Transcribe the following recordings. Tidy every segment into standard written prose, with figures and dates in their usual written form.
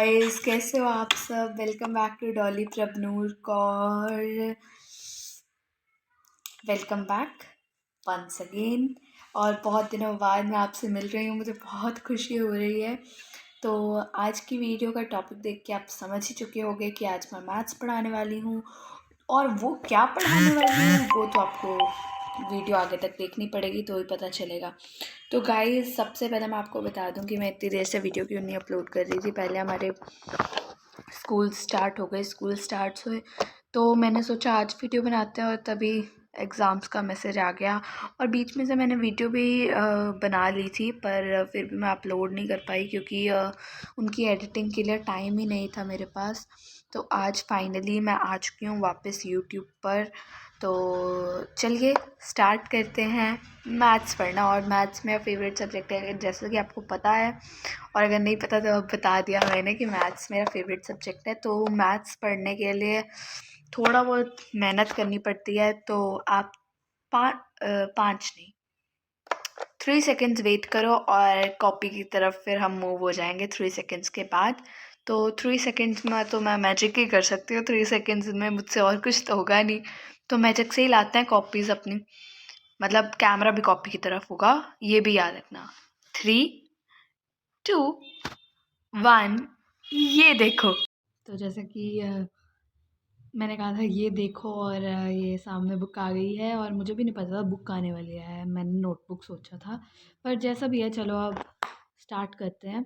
Guys, कैसे हो आप सब। Welcome back to Dolly Prabhnoor Kaur. Welcome back once again. और बहुत दिनों बाद मैं आपसे मिल रही हूँ, मुझे बहुत खुशी हो रही है। तो आज की वीडियो का टॉपिक देख के आप समझ ही चुके होंगे कि आज मैं मैथ्स पढ़ाने वाली हूँ। और वो क्या पढ़ाने वाली हूँ वो तो आपको वीडियो आगे तक देखनी पड़ेगी तो ही पता चलेगा। तो गाइस, सबसे पहले मैं आपको बता दूं कि मैं इतनी देर से वीडियो क्यों नहीं अपलोड कर रही थी। पहले हमारे स्कूल स्टार्ट हो गए, स्कूल स्टार्ट हुए तो मैंने सोचा आज वीडियो बनाते हैं, और तभी एग्ज़ाम्स का मैसेज आ गया। और बीच में से मैंने वीडियो भी बना ली थी, पर फिर भी मैं अपलोड नहीं कर पाई क्योंकि उनकी एडिटिंग के लिए टाइम ही नहीं था मेरे पास। तो आज फाइनली मैं आ चुकी हूँ वापस यूट्यूब पर। तो चलिए स्टार्ट करते हैं मैथ्स पढ़ना। और मैथ्स मेरा फेवरेट सब्जेक्ट है, जैसा कि आपको पता है। और अगर नहीं पता तो अब बता दिया मैंने कि मैथ्स मेरा फेवरेट सब्जेक्ट है। तो मैथ्स पढ़ने के लिए थोड़ा बहुत मेहनत करनी पड़ती है। तो आप 5 नहीं 3 सेकेंड्स वेट करो और कॉपी की तरफ फिर हम मूव हो जाएंगे 3 सेकेंड्स के बाद। तो 3 सेकेंड्स में तो मैं मैजिक ही कर सकती हूँ, 3 सेकेंड्स में मुझसे और कुछ तो होगा नहीं। तो मैजिक से ही लाते हैं कॉपीज़ अपनी, मतलब कैमरा भी कॉपी की तरफ होगा, ये भी याद रखना। 3 2 1, ये देखो। तो जैसे कि मैंने कहा था ये देखो, और ये सामने बुक आ गई है। और मुझे भी नहीं पता था बुक आने वाली है, मैंने नोटबुक सोचा था। पर जैसा भी है, चलो अब स्टार्ट करते हैं।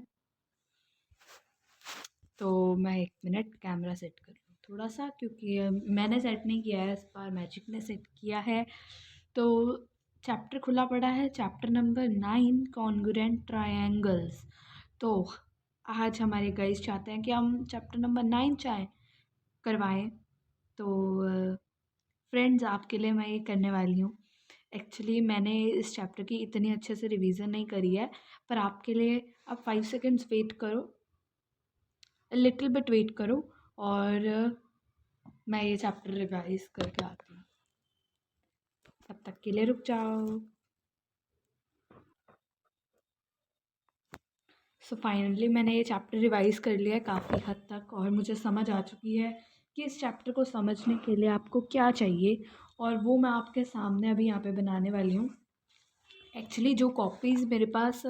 तो मैं 1 मिनट कैमरा सेट कर लूँ थोड़ा सा, क्योंकि मैंने सेट नहीं किया है, इस बार मैजिक ने सेट किया है। तो चैप्टर खुला पड़ा है, चैप्टर नंबर 9, कॉन्ग्रुएंट ट्रायंगल्स। तो आज हमारे गाइस चाहते हैं कि हम चैप्टर नंबर 9 करवाएं। तो फ्रेंड्स, आपके लिए मैं ये करने वाली हूँ। एक्चुअली मैंने इस चैप्टर की इतनी अच्छे से रिवीजन नहीं करी है, पर आपके लिए आप 5 सेकेंड्स वेट करो, लिटिल बिट वेट करो, और मैं ये चैप्टर रिवाइज करके आती हूँ। तब तक के लिए रुक जाओ। सो फाइनली मैंने ये चैप्टर रिवाइज कर लिया है काफ़ी हद तक, और मुझे समझ आ चुकी है कि इस चैप्टर को समझने के लिए आपको क्या चाहिए, और वो मैं आपके सामने अभी यहाँ पे बनाने वाली हूँ। एक्चुअली जो कॉपीज़ मेरे पास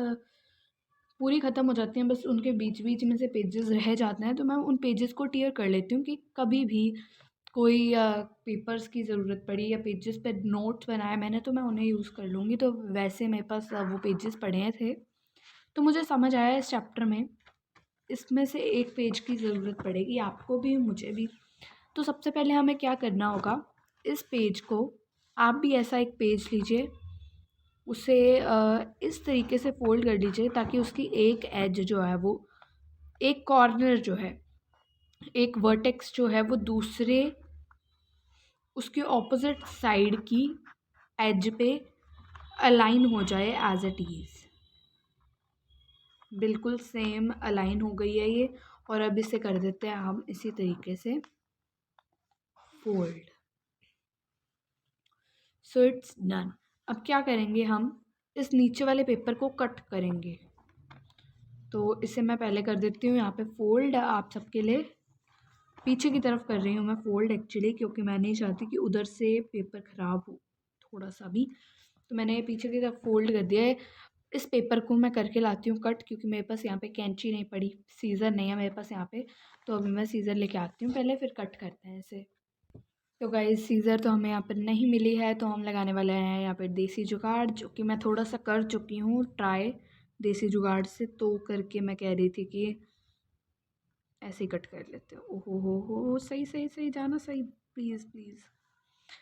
पूरी ख़त्म हो जाती हैं, बस उनके बीच बीच में से पेजेस रह जाते हैं, तो मैं उन पेजेस को टियर कर लेती हूँ कि कभी भी कोई पेपर्स की ज़रूरत पड़ी या पेजेस पे नोट्स बनाए मैंने, तो मैं उन्हें यूज़ कर लूँगी। तो वैसे मेरे पास वो पेजेस पड़े थे, तो मुझे समझ आया इस चैप्टर में इसमें से एक पेज की ज़रूरत पड़ेगी, आपको भी मुझे भी। तो सबसे पहले हमें क्या करना होगा, इस पेज को, आप भी ऐसा एक पेज लीजिए, उसे इस तरीके से फ़ोल्ड कर लीजिए ताकि उसकी एक एज जो है, वो एक कॉर्नर जो है, एक वर्टेक्स जो है, वो दूसरे उसके ऑपोजिट साइड की एज पे अलाइन हो जाए एज इट इज़। बिल्कुल सेम अलाइन हो गई है ये। और अब इसे कर देते हैं हम इसी तरीके से फोल्ड। So it's done. अब क्या करेंगे, हम इस नीचे वाले पेपर को कट करेंगे। तो इसे मैं पहले कर देती हूँ यहाँ पे फोल्ड। आप सबके लिए पीछे की तरफ कर रही हूँ मैं फोल्ड, एक्चुअली क्योंकि मैं नहीं चाहती कि उधर से पेपर ख़राब हो थोड़ा सा भी। तो मैंने पीछे की तरफ फोल्ड कर दिया है। इस पेपर को मैं करके लाती हूँ कट, क्योंकि मेरे पास यहाँ पे कैंची नहीं पड़ी, सीज़र नहीं है मेरे पास यहाँ पे। तो अभी मैं सीज़र लेके आती हूँ पहले, फिर कट करते हैं इसे। तो गाइस, सीज़र तो हमें यहाँ पर नहीं मिली है, तो हम लगाने वाले हैं यहाँ पर देसी जुगाड़, जो कि मैं थोड़ा सा कर चुकी हूँ ट्राई देसी जुगाड़ से। तो करके मैं कह रही थी कि ऐसे ही कट कर लेते हो। ओहो हो, सही सही सही जाना, सही, प्लीज़ प्लीज़।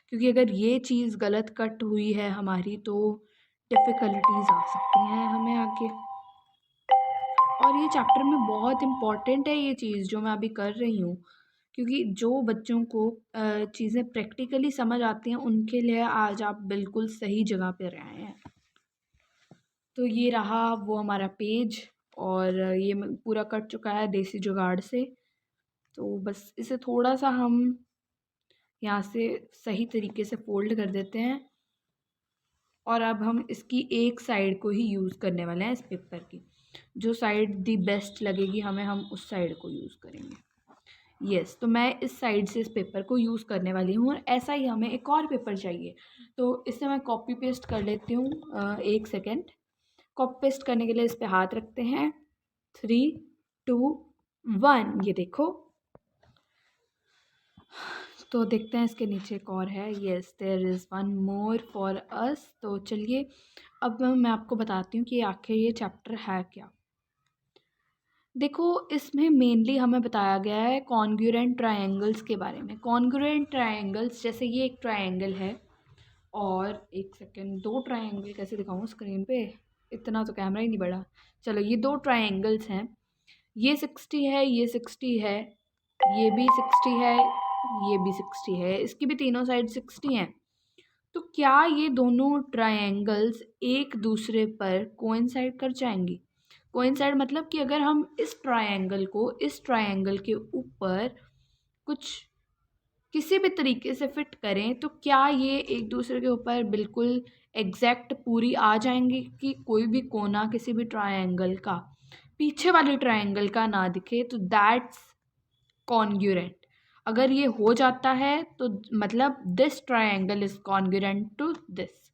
क्योंकि अगर ये चीज़ गलत कट हुई है हमारी, तो डिफ़िकल्टीज़ आ सकती हैं हमें आगे। और ये चैप्टर में बहुत इम्पॉर्टेंट है ये चीज़ जो मैं अभी कर रही हूँ, क्योंकि जो बच्चों को चीज़ें प्रैक्टिकली समझ आती हैं, उनके लिए आज आप बिल्कुल सही जगह पर आए हैं। तो ये रहा वो हमारा पेज, और ये पूरा कट चुका है देसी जुगाड़ से। तो बस इसे थोड़ा सा हम यहाँ से सही तरीके से फ़ोल्ड कर देते हैं, और अब हम इसकी एक साइड को ही यूज़ करने वाले हैं इस पेपर की। जो साइड दी बेस्ट लगेगी हमें, हम उस साइड को यूज़ करेंगे। यस, तो मैं इस साइड से इस पेपर को यूज़ करने वाली हूँ, और ऐसा ही हमें एक और पेपर चाहिए। तो इससे मैं कॉपी पेस्ट कर लेती हूँ। 1 सेकेंड। कॉपी पेस्ट करने के लिए इस पे हाथ रखते हैं। 3 2 1, ये देखो। तो देखते हैं इसके नीचे एक और है। Yes, there is one more for us. तो चलिए अब मैं आपको बताती हूँ कि आखिर ये चैप्टर है क्या। देखो, इसमें मेनली हमें बताया गया है कॉन्ग्रुएंट ट्रायंगल्स के बारे में। कॉन्ग्रुएंट ट्रायंगल्स, जैसे ये एक ट्रायंगल है, और एक सेकेंड, 2 ट्रायंगल कैसे दिखाऊँ स्क्रीन पे, इतना तो कैमरा ही नहीं बढ़ा। चलो, ये 2 ट्रायंगल्स हैं, ये 60 है, ये 60 है, ये भी 60 है, ये भी 60 है, इसकी भी तीनों साइड 60 हैं। तो क्या ये दोनों ट्रायंगल्स एक दूसरे पर कोइंसाइड कर जाएंगी? कोइंसाइड मतलब कि अगर हम इस ट्रायंगल को इस ट्रायंगल के ऊपर कुछ किसी भी तरीके से फिट करें, तो क्या ये एक दूसरे के ऊपर बिल्कुल एग्जैक्ट पूरी आ जाएंगी कि कोई भी कोना किसी भी ट्रायंगल का पीछे वाले ट्रायंगल का ना दिखे? तो दैट्स कॉन्ग्रुएंट। अगर ये हो जाता है तो मतलब this triangle is congruent to this.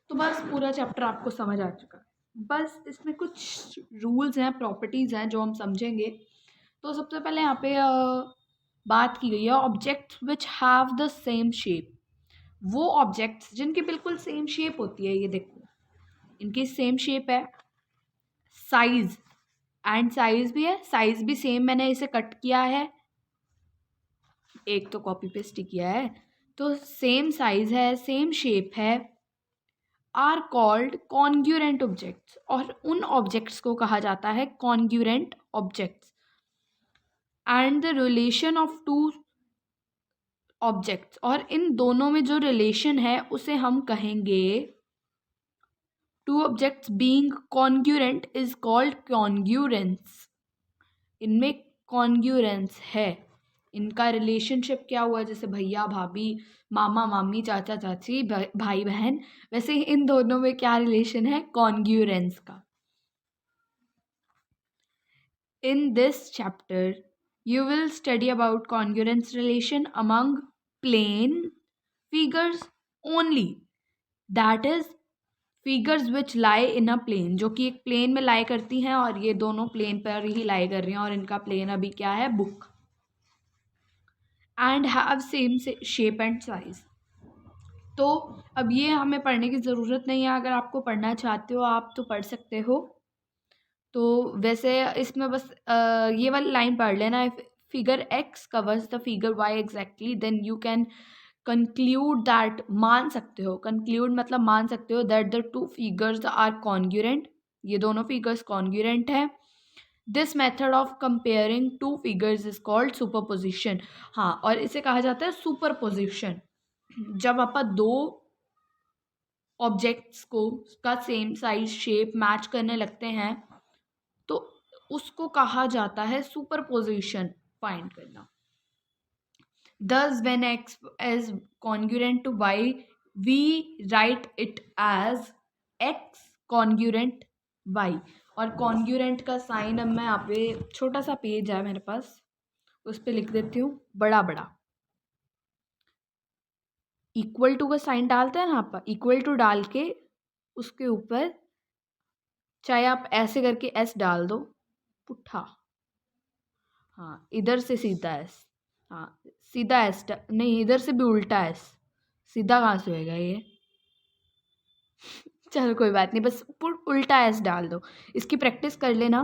तो बस पूरा चैप्टर आपको समझ आ चुका है। बस इसमें कुछ रूल्स हैं, प्रॉपर्टीज़ हैं जो हम समझेंगे। तो सबसे पहले यहाँ पे बात की गई है objects which have the same shape. वो ऑब्जेक्ट्स जिनकी बिल्कुल सेम शेप होती है, ये देखो इनकी सेम शेप है। साइज, एंड साइज भी है, साइज भी सेम। मैंने इसे कट किया है, एक तो कॉपी पेस्ट ही किया है, तो सेम साइज है, सेम शेप है। आर कॉल्ड कॉन्ग्रुएंट ऑब्जेक्ट्स, और उन ऑब्जेक्ट्स को कहा जाता है congruent objects. And the relation of two objects, और इन दोनों में जो रिलेशन है उसे हम कहेंगे, two objects being congruent is called congruence. इनमें कॉन्ग्रुएंस है, इनका रिलेशनशिप क्या हुआ, जैसे भैया भाभी, मामा मामी, चाचा चाची, भाई बहन, वैसे ही इन दोनों में क्या रिलेशन है, कॉन्ग्रुएंस का। In this chapter, you will study about congruence relation among plane figures only. That is, figures which lie in a plane, जो कि एक प्लेन में लाई करती हैं, और ये दोनों प्लेन पर ही लाई कर रही हैं, और इनका प्लेन अभी क्या है, book. And have same shape and size. तो अब ये हमें पढ़ने की ज़रूरत नहीं है, अगर आपको पढ़ना चाहते हो आप तो पढ़ सकते हो। तो वैसे इसमें बस ये वाली लाइन पढ़ लेना, if figure x covers the figure y exactly then you can conclude that, मान सकते हो, कंक्लूड मतलब मान सकते हो, that the two figures are congruent, ये दोनों फिगर्स कॉन्ग्रुएंट है। This method of comparing two figures is called superposition. हाँ, और इसे कहा जाता है सुपरपोजिशन। जब आप दो ऑब्जेक्ट्स को का सेम साइज शेप मैच करने लगते हैं तो उसको कहा जाता है सुपरपोजिशन फाइंड करना। Thus, when x is congruent to y, we write it as x congruent y। और कॉन्ग्रुएंट का साइन, अब मैं यहाँ पे छोटा सा पेज है मेरे पास, उस पर लिख देती हूँ बड़ा बड़ा। इक्वल टू का साइन डालते हैं ना, आप इक्वल टू डाल के उसके ऊपर चाहे आप ऐसे करके एस डाल दो, पुट्ठा, हाँ इधर से सीधा एस, हाँ सीधा एस, नहीं इधर से भी उल्टा एस, सीधा कहाँ से होएगा ये, चलो कोई बात नहीं, बस उल्टा एस डाल दो। इसकी प्रैक्टिस कर लेना।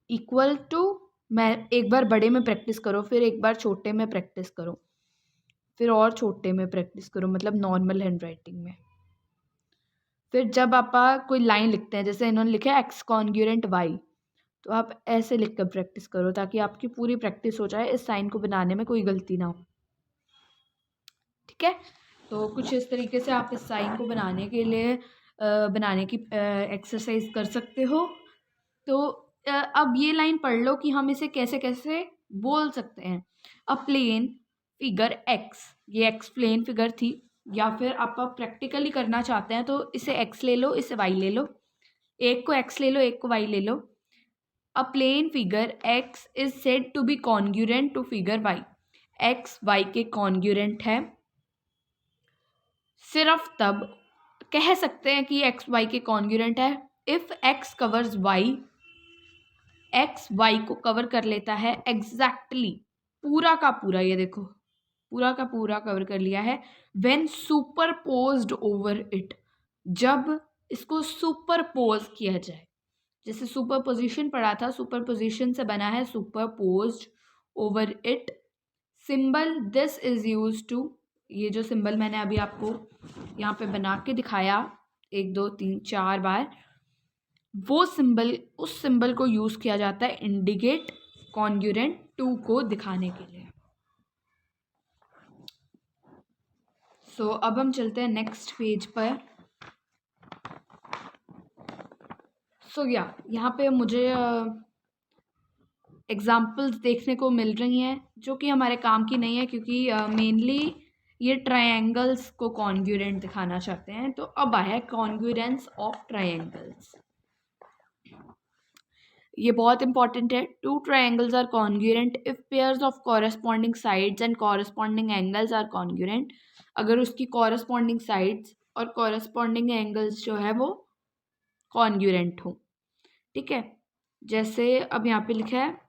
इक्वल टू, मैं एक बार बड़े में प्रैक्टिस करो, फिर एक बार छोटे में प्रैक्टिस करो, फिर और छोटे में प्रैक्टिस करो, मतलब नॉर्मल हैंड राइटिंग में। फिर जब आप कोई लाइन लिखते हैं, जैसे इन्होंने लिखा है एक्स कॉन्ग्रुएंट वाई, तो आप ऐसे लिख कर प्रैक्टिस करो ताकि आपकी पूरी प्रैक्टिस हो जाए, इस साइन को बनाने में कोई गलती ना हो। ठीक है, तो कुछ इस तरीके से आप इस साइन को बनाने के लिए बनाने की एक्सरसाइज कर सकते हो। तो अब ये लाइन पढ़ लो कि हम इसे कैसे कैसे बोल सकते हैं। अ प्लेन फिगर एक्स, ये एक्स प्लेन फिगर थी, या फिर आप प्रैक्टिकली करना चाहते हैं तो इसे एक्स ले लो, इसे वाई ले लो। एक को x ले लो, एक को y ले लो। A plane figure x is said to be congruent to figure y। x y के कॉन्ग्रुएंट है सिर्फ तब कह सकते हैं कि x y के कॉन्ग्रुएंट है if x covers y, x y को कवर कर लेता है एग्जैक्टली पूरा का पूरा, ये देखो पूरा का पूरा कवर कर लिया है। व्हेन सुपरपोज्ड ओवर इट, जब इसको सुपरपोज किया जाए, जैसे सुपरपोजिशन पढ़ा था, सुपरपोजिशन से बना है superposed over it. Symbol this is use to, ये जो सिंबल मैंने अभी आपको यहाँ पे बना के दिखाया 1 2 3 4 बार, वो सिंबल, उस सिंबल को यूज किया जाता है इंडिकेट कॉन्ग्रुएंट टू को दिखाने के लिए। सो अब हम चलते हैं नेक्स्ट पेज पर। यहाँ पे मुझे एग्जाम्पल्स देखने को मिल रही हैं जो कि हमारे काम की नहीं है, क्योंकि मेनली ये ट्रायंगल्स को कॉन्ग्रुएंट दिखाना चाहते हैं। तो अब आया है कॉन्ग्रुएंस ऑफ ट्रायंगल्स। ये बहुत इंपॉर्टेंट है। Two triangles are congruent if pairs of corresponding sides and corresponding angles are congruent. अगर उसकी कॉरेस्पॉन्डिंग साइड्स और कॉरेस्पॉन्डिंग एंगल्स जो है वो कॉन्ग्रुएंट हो, ठीक है। जैसे अब यहाँ पे लिखा है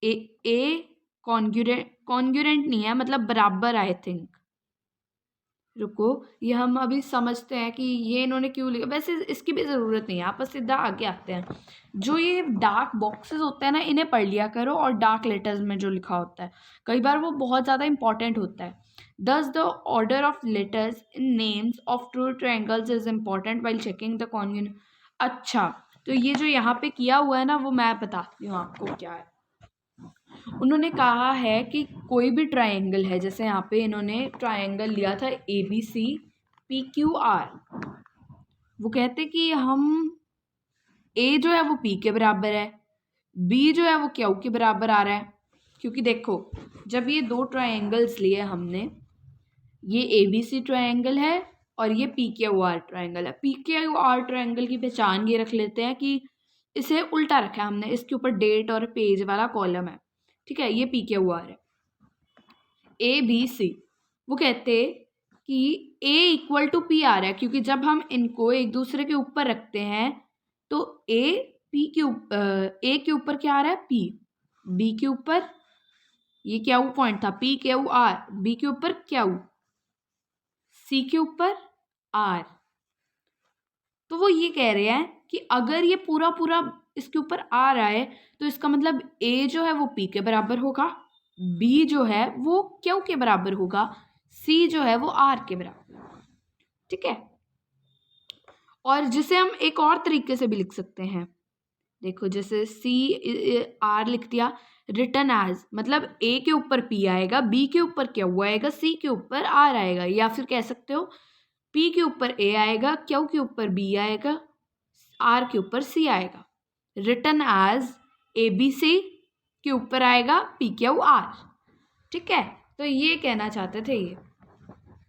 ए कॉन्ग्रुएंट नहीं है, मतलब बराबर, आई थिंक। रुको, ये हम अभी समझते हैं कि ये इन्होंने क्यों लिखा। वैसे इसकी भी ज़रूरत नहीं है, आप बस सीधा आगे आते हैं। जो ये डार्क बॉक्सेस होते हैं ना, इन्हें पढ़ लिया करो, और डार्क लेटर्स में जो लिखा होता है कई बार वो बहुत ज़्यादा इंपॉर्टेंट होता है। दस the order of letters in names of true triangles is important while checking the congruent. अच्छा, तो ये जो यहाँ पे किया हुआ है ना, वो मैं बताती हूँ आपको क्या है। उन्होंने कहा है कि कोई भी ट्रायंगल है, जैसे यहाँ पे इन्होंने ट्रायंगल लिया था ABC PQR। वो कहते कि हम A जो है वो P के बराबर है, B जो है वो Q के बराबर आ रहा है। क्योंकि देखो, जब ये दो ट्रायंगल्स लिए हमने, ये ABC ट्रायंगल है और ये PQR ट्रायंगल है। PQR ट्रायंगल की पहचान ये रख लेते हैं कि इसे उल्टा रखा है हमने, इसके ऊपर डेट और पेज वाला कॉलम है, ठीक है। ये PQR है। ABC, वो कहते कि A इक्वल टू P आ रहा है, क्योंकि जब हम इनको एक दूसरे के ऊपर रखते हैं तो A के ऊपर क्या आ रहा है, P, B के ऊपर, ये क्या पॉइंट था, PQR, B के ऊपर Q, C के ऊपर R। तो वो ये कह रहे हैं कि अगर ये पूरा पूरा इसके ऊपर आ रहा है तो इसका मतलब A जो है वो P के बराबर होगा, B जो है वो Q के बराबर होगा, C जो है वो R के बराबर, ठीक है। और जिसे हम एक और तरीके से भी लिख सकते हैं, देखो जैसे CR लिख दिया, रिटन एज, मतलब A के ऊपर P आएगा, B के ऊपर Q आएगा, C के ऊपर R आएगा। या फिर कह सकते हो P के ऊपर A आएगा, Q के ऊपर B आएगा, R के ऊपर C आएगा। रिटन एज ABC के ऊपर आएगा PQR, ठीक है। तो ये कहना चाहते थे, ये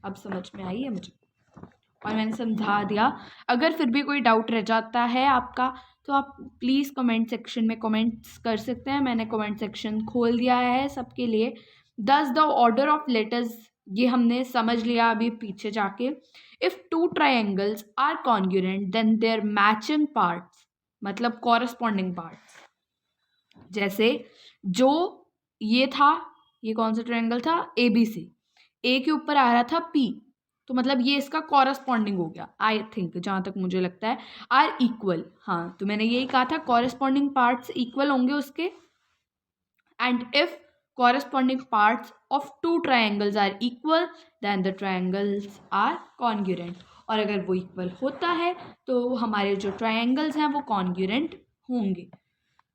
अब समझ में आई है मुझे, और मैंने समझा दिया। अगर फिर भी कोई डाउट रह जाता है आपका तो आप प्लीज़ कमेंट सेक्शन में कमेंट्स कर सकते हैं। मैंने कमेंट सेक्शन खोल दिया है सबके लिए। दस द ऑर्डर ऑफ लेटर्स, ये हमने समझ लिया अभी पीछे जाके। If two triangles are congruent then their matching parts, मतलब कॉरस्पॉन्डिंग पार्ट्स। जैसे जो ये था, ये कौन सा ट्रायंगल था, ABC, A के ऊपर आ रहा था P, तो मतलब ये इसका कॉरस्पॉन्डिंग हो गया, आई थिंक, जहाँ तक मुझे लगता है। आर इक्वल, हाँ, तो मैंने यही कहा था, कॉरस्पॉन्डिंग पार्ट्स इक्वल होंगे उसके। And if corresponding parts of two triangles are equal then the triangles are congruent. और अगर वो इक्वल होता है तो हमारे जो ट्रायंगल्स हैं वो कॉन्ग्रुएंट होंगे।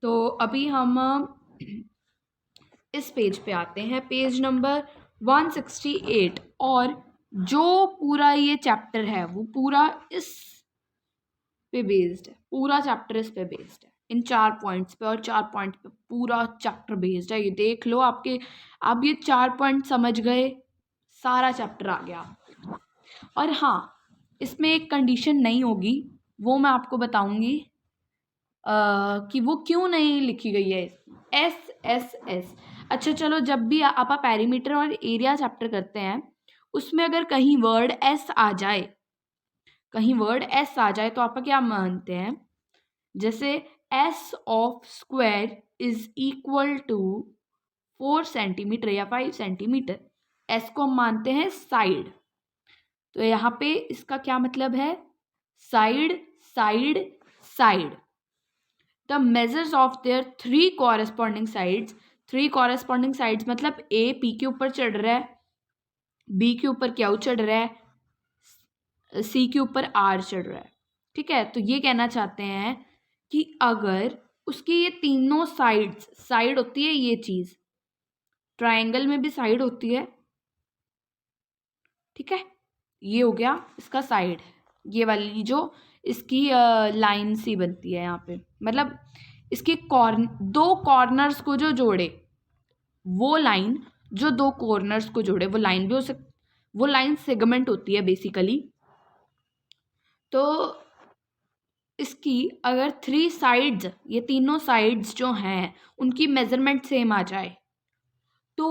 तो अभी हम इस पेज पे आते हैं, पेज नंबर 168। और जो पूरा ये चैप्टर है वो पूरा इस पे बेस्ड है, पूरा चैप्टर इस पे बेस्ड है, इन 4 पॉइंट्स पे, और 4 पॉइंट पे पूरा चैप्टर बेस्ड है। ये देख लो, आपके आप ये 4 पॉइंट समझ गए, सारा चैप्टर आ गया। और हाँ, इसमें एक कंडीशन नहीं होगी, वो मैं आपको बताऊंगी कि वो क्यों नहीं लिखी गई है। S S S. अच्छा चलो, जब भी आप पेरीमीटर और एरिया चैप्टर करते हैं उसमें अगर कहीं वर्ड एस आ जाए, तो आप क्या मानते हैं? जैसे S of square is equal to 4 centimetre या 5 सेंटीमीटर, एस को हम मानते हैं साइड। तो यहाँ पे इसका क्या मतलब है? Side side side. The measures of their 3 corresponding sides, 3 corresponding sides मतलब ए पी के ऊपर चढ़ रहा है, बी के ऊपर क्यू चढ़ रहा है, सी के ऊपर आर चढ़ रहा है। ठीक है, तो ये कहना चाहते हैं कि अगर उसकी ये तीनों साइड्स, साइड होती है ये चीज, ट्रायंगल में भी साइड होती है, ठीक है, ये हो गया इसका साइड, ये वाली जो इसकी लाइन सी बनती है यहाँ पे, मतलब इसकी दो कॉर्नर्स को जो जोड़े, वो लाइन जो दो कॉर्नर्स को जोड़े, वो लाइन भी हो सकती, वो लाइन सेगमेंट होती है बेसिकली। तो इसकी अगर 3 साइड्स, ये तीनों साइड्स जो हैं उनकी मेजरमेंट सेम आ जाए तो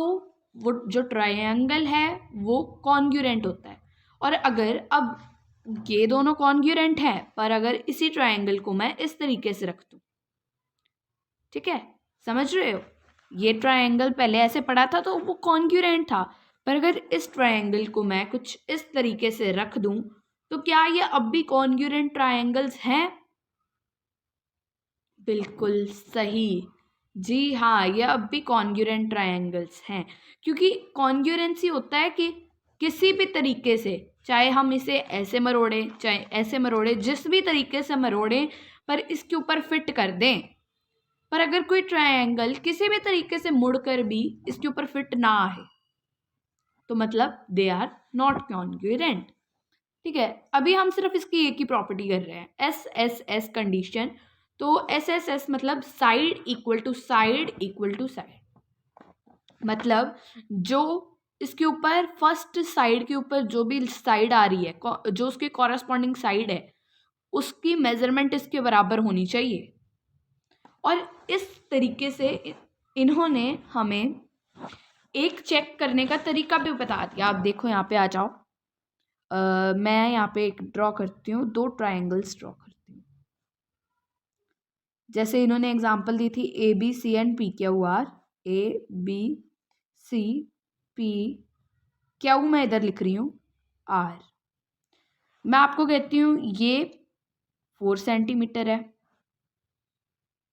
वो जो ट्रायंगल है वो कॉन्ग्रुएंट होता है। और अगर अब ये दोनों कॉन्ग्रुएंट है, पर अगर इसी ट्रायंगल को मैं इस तरीके से रख दूं, ठीक है, समझ रहे हो, ये ट्रायंगल पहले ऐसे पड़ा था तो वो कॉन्ग्रुएंट था, पर अगर इस ट्रायंगल को मैं कुछ इस तरीके से रख दूं तो क्या ये अब भी कॉन्ग्रुएंट ट्रायंगल्स हैं? बिल्कुल सही, जी हाँ, ये अब भी कॉन्ग्रुएंट ट्रायंगल्स हैं, क्योंकि कॉन्ग्रुएंसी होता है कि किसी भी तरीके से, चाहे हम इसे ऐसे मरोड़ें चाहे ऐसे मरोड़ें, जिस भी तरीके से मरोड़ें पर इसके ऊपर फिट कर दें। पर अगर कोई ट्रायंगल किसी भी तरीके से मुड़कर भी इसके ऊपर फिट ना आए तो मतलब दे आर नॉट कॉन्ग्रुएंट। ठीक है, अभी हम सिर्फ इसकी एक ही प्रॉपर्टी कर रहे हैं, एस एस एस कंडीशन। तो एस एस एस मतलब side equal to side equal to side, मतलब जो इसके ऊपर फर्स्ट साइड के ऊपर जो भी साइड आ रही है, जो उसके कॉरेस्पॉन्डिंग साइड है, उसकी मेजरमेंट इसके बराबर होनी चाहिए। और इस तरीके से इन्होंने हमें एक चेक करने का तरीका भी बता दिया। आप देखो यहाँ पे आ जाओ, मैं यहाँ पे एक ड्रॉ करती हूँ, 2 ट्रायंगल्स ड्रॉ करती हूँ। जैसे इन्होंने एग्जांपल दी थी A B C and P Q R, A B C P Q, मैं इधर लिख रही हूँ आर। मैं आपको कहती हूँ ये 4 सेंटीमीटर है,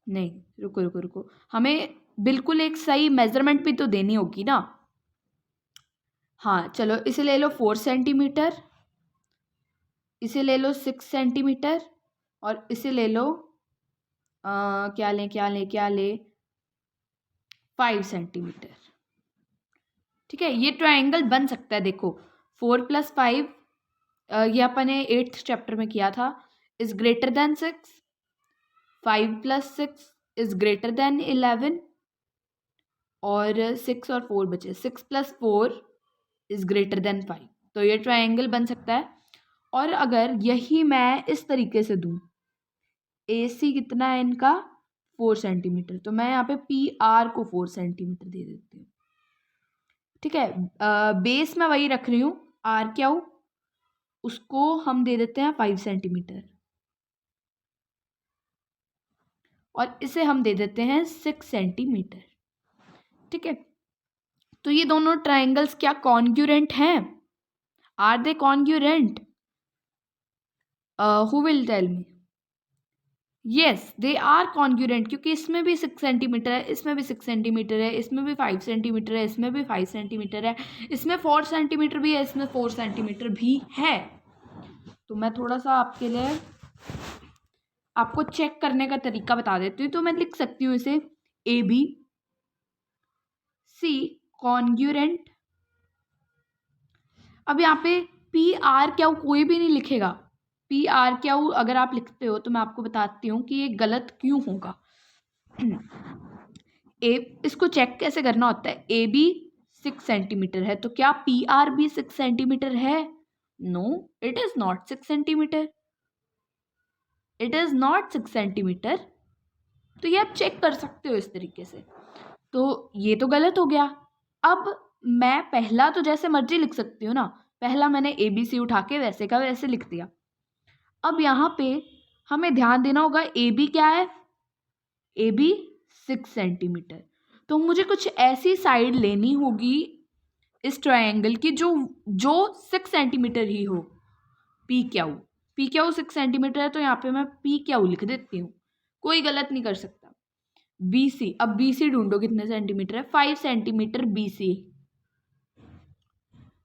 नहीं रुको रुको रुको, हमें बिल्कुल एक सही मेजरमेंट भी तो देनी होगी ना। हाँ चलो, इसे ले लो 4 सेंटीमीटर, इसे ले लो 6 सेंटीमीटर, और इसे ले लो क्या ले 5 सेंटीमीटर। ठीक है, ये ट्रायंगल बन सकता है। देखो 4 + 5, ये अपन ने 8th चैप्टर में किया था, is greater than 6, 5 + 6 is greater than 11, और 6 और 4 बचे, 6 + 4 इज ग्रेटर देन 5। तो ये ट्रायंगल बन सकता है। और अगर यही मैं इस तरीके से दूं, ए सी कितना है इनका 4 सेंटीमीटर, तो मैं यहाँ पे पी आर को 4 सेंटीमीटर दे देती हूँ। ठीक है, बेस मैं वही रख रही हूँ, आर क्या उसको हम दे देते हैं 5 सेंटीमीटर, और इसे हम दे देते हैं 6 सेंटीमीटर। ठीक है, तो ये दोनों ट्रायंगल्स क्या कॉन्ग्रुएंट हैं? Are they congruent? Who will tell me? Yes, they are congruent, क्योंकि इसमें भी 6 सेंटीमीटर है, इसमें भी 6 सेंटीमीटर है, इसमें भी 5 सेंटीमीटर है, इसमें भी 5 सेंटीमीटर है, इसमें 4 सेंटीमीटर भी है, इसमें 4 सेंटीमीटर भी है। तो मैं थोड़ा सा आपके लिए आपको चेक करने का तरीका बता देती हूँ। तो मैं लिख सकती हूँ इसे ए बी सी कॉन्ग्रुएंट। अब यहाँ पे पी आर क्या कोई भी नहीं लिखेगा, पी आर क्या अगर आप लिखते हो तो मैं आपको बताती हूँ कि ये गलत क्यों होगा। इसको चेक कैसे करना होता है, ए बी 6 सेंटीमीटर है तो क्या पी आर भी 6 सेंटीमीटर है? No, it is not 6 centimetre, it is not 6 centimetre. तो ये आप चेक कर सकते हो इस तरीके से। तो ये तो गलत हो गया। अब मैं पहला तो जैसे मर्जी लिख सकती हूँ ना, पहला मैंने ABC उठा के वैसे का वैसे लिख दिया। अब यहाँ पे हमें ध्यान देना होगा, AB क्या है, AB 6 सेंटीमीटर। तो मुझे कुछ ऐसी साइड लेनी होगी इस ट्रायंगल की जो जो 6 सेंटीमीटर ही हो। पी क्यू 6 सेंटीमीटर है, तो यहाँ पे मैं PQ लिख देती हूँ, कोई गलत नहीं कर सकता। BC, अब BC ढूंढो कितने सेंटीमीटर है, 5 सेंटीमीटर BC।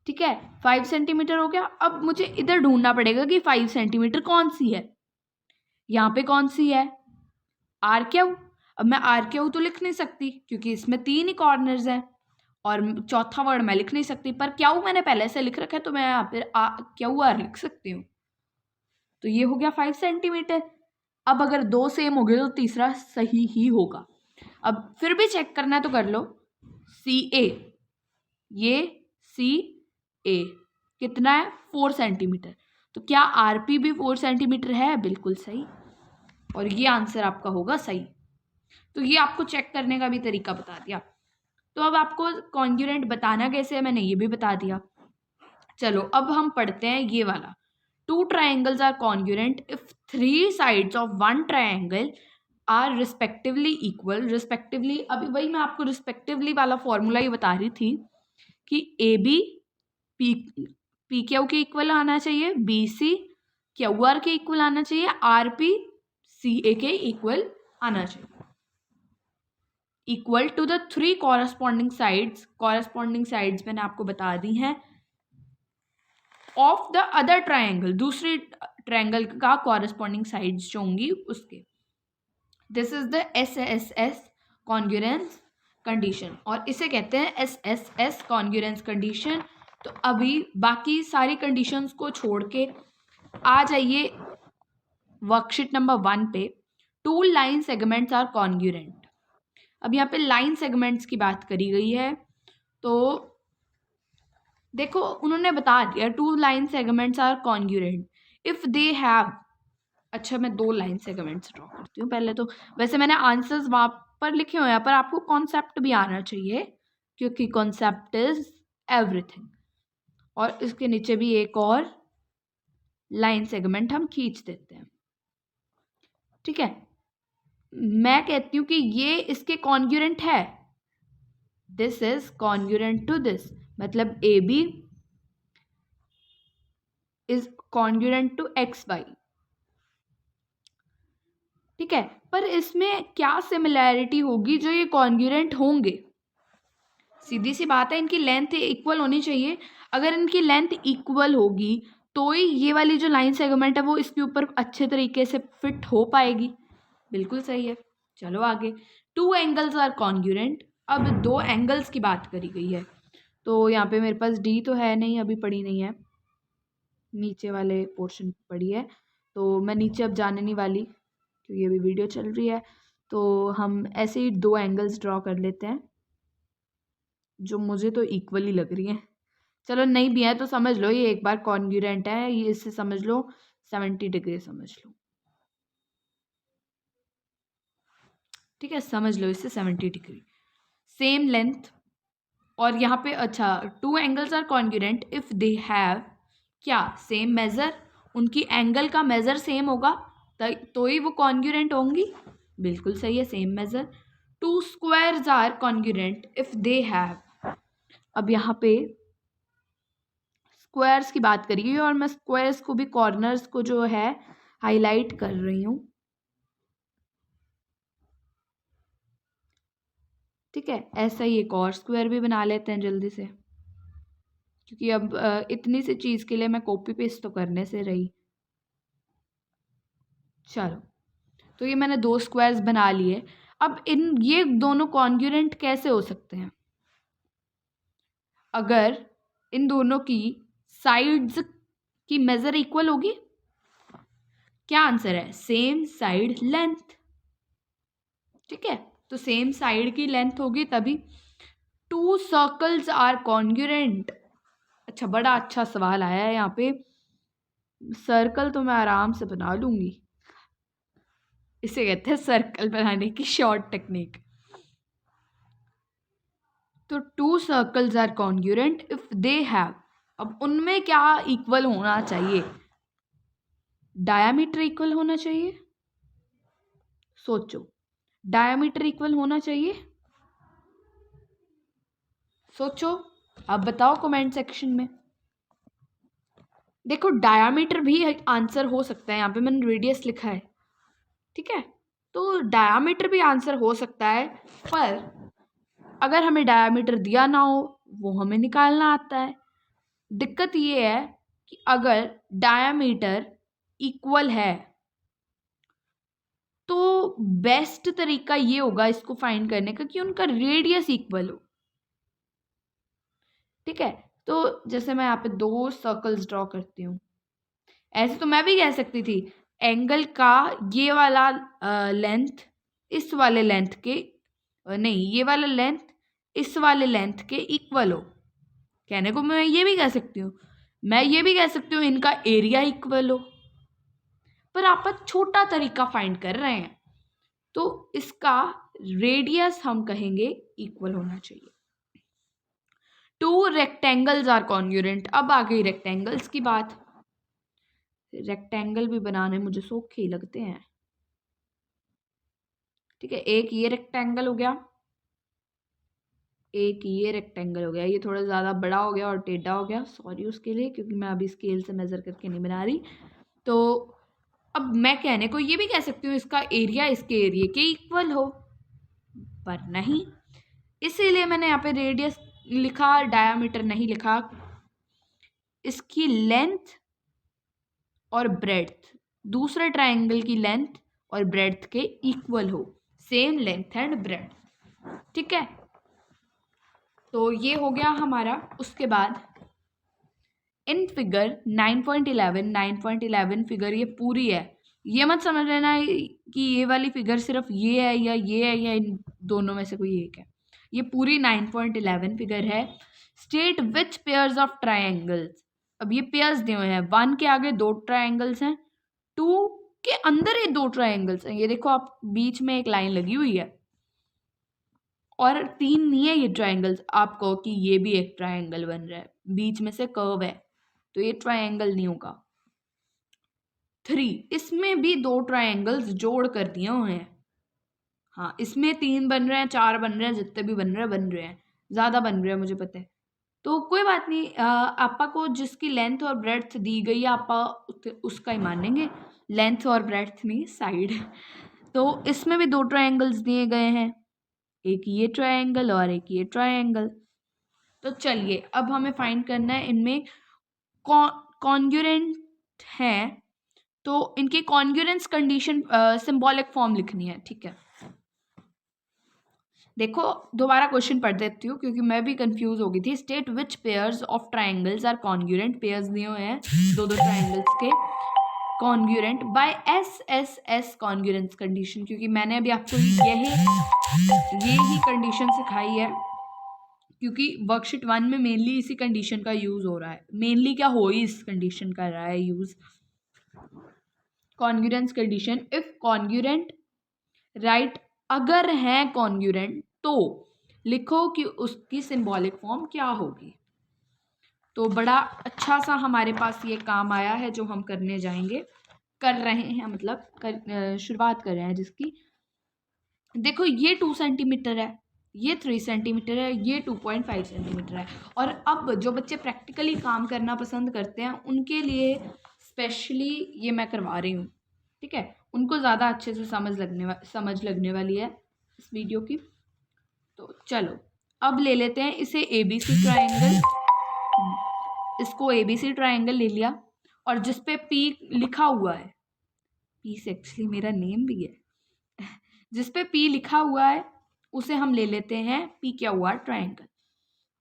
ठीक है, 5 सेंटीमीटर हो गया। अब मुझे इधर ढूंढना पड़ेगा कि 5 सेंटीमीटर कौन सी है। यहाँ पे कौन सी है, RQ। अब मैं RQ तो लिख नहीं सकती क्योंकि इसमें 3 ही कॉर्नर्स हैं और चौथा वर्ड मैं लिख नहीं सकती, पर क्यू मैंने पहले से लिख रखा है तो मैं यहाँ पे QR लिख सकती हूँ। तो ये हो गया 5 सेंटीमीटर। अब अगर 2 सेम हो गए तो तीसरा सही ही होगा। अब फिर भी चेक करना है तो कर लो, CA, ये CA कितना है, 4 सेंटीमीटर। तो क्या RP भी 4 सेंटीमीटर है, बिल्कुल सही, और ये आंसर आपका होगा सही। तो ये आपको चेक करने का भी तरीका बता दिया। तो अब आपको कॉन्ग्रुएंट बताना कैसे है मैंने ये भी बता दिया। चलो अब हम पढ़ते हैं ये वाला, 2 triangles are congruent if 3 sides of one triangle are respectively equal। respectively, अभी वही मैं आपको respectively वाला फॉर्मूला ही बता रही थी कि AB PQ के इक्वल आना चाहिए, BC QR के इक्वल आना चाहिए, RP CA के इक्वल आना चाहिए। Equal to the 3 corresponding sides मैंने आपको बता दी हैं ऑफ द अदर ट्रायंगल, दूसरी ट्रायंगल का कॉरस्पॉन्डिंग साइड्स जो होंगी उसके। This is the SSS congruence condition, और इसे कहते हैं SSS कॉन्ग्रुएंस कंडीशन। तो अभी बाकी सारी कंडीशंस को छोड़ के आ जाइए वर्कशीट नंबर 1 पे। 2 लाइन सेगमेंट्स आर कॉन्ग्रुएंट। अब यहाँ पे लाइन सेगमेंट्स की बात करी गई है, तो देखो उन्होंने बता दिया 2 line segments are congruent if they have. अच्छा, मैं 2 लाइन सेगमेंट्स ड्रॉ करती हूँ पहले तो। वैसे मैंने आंसर्स वहाँ पर लिखे हुए हैं, पर आपको कॉन्सेप्ट भी आना चाहिए क्योंकि कॉन्सेप्ट इज एवरीथिंग। और इसके नीचे भी एक और लाइन सेगमेंट हम खींच देते हैं। ठीक है, मैं कहती हूँ कि ये इसके कॉन्ग्रुएंट है, this is congruent to this, मतलब AB is congruent to XY। ठीक है, पर इसमें क्या सिमिलैरिटी होगी जो ये कॉन्ग्रुएंट होंगे। सीधी सी बात है, इनकी लेंथ इक्वल होनी चाहिए। अगर इनकी लेंथ इक्वल होगी तो ही ये वाली जो लाइन सेगमेंट है वो इसके ऊपर अच्छे तरीके से फिट हो पाएगी। बिल्कुल सही है। चलो आगे, 2 एंगल्स आर कॉन्ग्रुएंट। अब 2 एंगल्स की बात करी गई है, तो यहाँ पे मेरे पास D तो है नहीं, अभी पड़ी नहीं है, नीचे वाले पोर्शन पड़ी है, तो मैं नीचे अब जाने नहीं वाली क्योंकि अभी वीडियो चल रही है। तो हम ऐसे ही 2 एंगल्स ड्रॉ कर लेते हैं जो मुझे तो इक्वली लग रही हैं। चलो नहीं भी है तो समझ लो ये एक बार कॉन्ग्रुएंट है, ये इससे समझ लो 70 डिग्री समझ लो। ठीक है, समझ लो इससे 70 डिग्री, सेम लेंथ। और यहाँ पे अच्छा, 2 angles are congruent if they have क्या, सेम मेजर। उनकी एंगल का मेजर सेम होगा तो ही वो कॉन्ग्रुएंट होंगी। बिल्कुल सही है, same measure. 2 squares are congruent if they have. अब यहाँ पे स्क्वायर्स की बात करिए और मैं स्क्वायर्स को भी, कॉर्नर्स को जो है हाईलाइट कर रही हूँ। ठीक है, ऐसा ही एक और स्क्वायर भी बना लेते हैं जल्दी से, क्योंकि अब इतनी सी चीज़ के लिए मैं कॉपी पेस्ट तो करने से रही। चलो, तो ये मैंने 2 स्क्वायर्स बना लिए। अब ये दोनों कॉन्ग्रुएंट कैसे हो सकते हैं, अगर इन दोनों की साइड्स की मेजर इक्वल होगी। क्या आंसर है, सेम साइड लेंथ। ठीक है, तो सेम साइड की लेंथ होगी तभी। 2 सर्कल्स आर कॉन्ग्रुएंट। अच्छा, बड़ा अच्छा सवाल आया है यहाँ पे। सर्कल तो मैं आराम से बना लूँगी। इसे कहते हैं सर्कल बनाने की शॉर्ट टेक्निक। तो two circles are congruent if they have, अब उनमें क्या इक्वल होना चाहिए? डायामीटर इक्वल होना चाहिए। सोचो, डायामीटर इक्वल होना चाहिए। सोचो, अब बताओ कमेंट सेक्शन में। देखो, डायामीटर भी आंसर हो सकता है, यहाँ पे मैंने रेडियस लिखा है, ठीक है, तो डायामीटर भी आंसर हो सकता है, पर अगर हमें डायामीटर दिया ना हो, वो हमें निकालना आता है। दिक्कत ये है कि अगर डायामीटर इक्वल है तो बेस्ट तरीका ये होगा इसको फाइंड करने का कि उनका रेडियस इक्वल हो, ठीक है। तो जैसे मैं यहाँ पे 2 सर्कल्स ड्रॉ करती हूँ, ऐसे तो मैं भी कह सकती थी एंगल का ये वाला लेंथ इस वाले लेंथ के नहीं, ये वाला लेंथ इस वाले लेंथ के इक्वल हो। कहने को मैं ये भी कह सकती हूँ, मैं ये भी कह सकती हूँ इनका एरिया इक्वल हो, पर आप छोटा तरीका फाइंड कर रहे हैं, तो इसका रेडियस हम कहेंगे इक्वल होना चाहिए। टू रेक्टेंगल्स आर कॉन्ग्रुएंट, अब आ गई रेक्टेंगल्स की बात। रेक्टेंगल भी बनाने मुझे सौखे ही लगते हैं, ठीक है। एक ये रेक्टेंगल हो गया, एक ये रेक्टेंगल हो गया, ये थोड़ा ज़्यादा बड़ा हो गया और टेढ़ा हो गया, सॉरी उसके लिए, क्योंकि मैं अभी स्केल से मेज़र करके नहीं बना रही। तो अब मैं कहने को ये भी कह सकती हूँ इसका एरिया इसके एरिया के इक्वल हो, पर नहीं, इसीलिए मैंने यहाँ पे रेडियस लिखा, डायामीटर नहीं लिखा। इसकी लेंथ और ब्रेड्थ दूसरे ट्रायंगल की लेंथ और ब्रेड्थ के इक्वल हो, सेम लेंथ एंड ब्रेड्थ, ठीक है। तो ये हो गया हमारा। उसके बाद इन फिगर 9.11 फिगर ये पूरी है, ये मत समझ लेना कि ये वाली फिगर सिर्फ ये है या इन दोनों में से कोई एक है, ये पूरी 9.11 फिगर है। State which pairs of triangles, अब ये पेयर्स दिए हुए हैं, 1 के आगे 2 ट्रायंगल्स हैं, 2 के अंदर ये 2 ट्रायंगल्स हैं, ये देखो आप बीच में एक लाइन लगी हुई है, और 3 नहीं है ये ट्रायंगल्स। आप कहो कि ये भी एक ट्रायंगल बन रहा है, बीच में से कर्व है, तो ये ट्रायंगल नहीं होगा। 3, इसमें भी 2 ट्रायंगल्स जोड़ कर दिए हुए हैं, हाँ इसमें 3 बन रहे हैं, 4 बन रहे हैं, जितने भी बन रहे हैं, ज़्यादा बन रहे हैं मुझे पता है, तो कोई बात नहीं। आपा को जिसकी लेंथ और ब्रेड्थ दी गई है आपा उसका ही मानेंगे, लेंथ और ब्रेड्थ नहीं, साइड। तो इसमें भी 2 ट्रायंगल्स दिए गए हैं, एक ये ट्रायंगल और एक ये ट्रायंगल। तो चलिए अब हमें फाइंड करना है इनमें कॉन्ग्रुएंट हैं, तो इनकी कॉन्ग्रुएंस कंडीशन सिंबॉलिक फॉर्म लिखनी है, ठीक है। देखो दोबारा क्वेश्चन पढ़ देती हूँ क्योंकि मैं भी कंफ्यूज हो गई थी। State which pairs of triangles are congruent, pairs दिए हुए हैं 2 ट्रायंगल्स के, congruent by S congruence condition, क्योंकि मैंने अभी आपको यही कंडीशन सिखाई है, क्योंकि वर्कशीट 1 में मेनली इसी कंडीशन का यूज़ हो रहा है, मेनली क्या हो ही इस कंडीशन का रहा है use. Congruence condition, if congruent right, अगर है कॉन्ग्रुएंट तो लिखो कि उसकी सिंबॉलिक फॉर्म क्या होगी। तो बड़ा अच्छा सा हमारे पास ये काम आया है जो हम करने जाएंगे, कर रहे हैं, मतलब शुरुआत कर रहे हैं जिसकी। देखो ये 2 सेंटीमीटर है, ये 3 सेंटीमीटर है, ये 2.5 सेंटीमीटर है। और अब जो बच्चे प्रैक्टिकली काम करना पसंद करते हैं उनके लिए स्पेशली ये मैं करवा रही हूँ, ठीक है, उनको ज़्यादा अच्छे से समझ लगने वाली है इस वीडियो की। तो चलो अब ले लेते हैं इसे ABC ट्रायंगल, इसको ABC ट्रायंगल ले लिया, और जिस पे P लिखा हुआ है, P से एक्चुअली मेरा नेम भी है, जिस पे P लिखा हुआ है उसे हम ले लेते हैं PQR ट्रायंगल।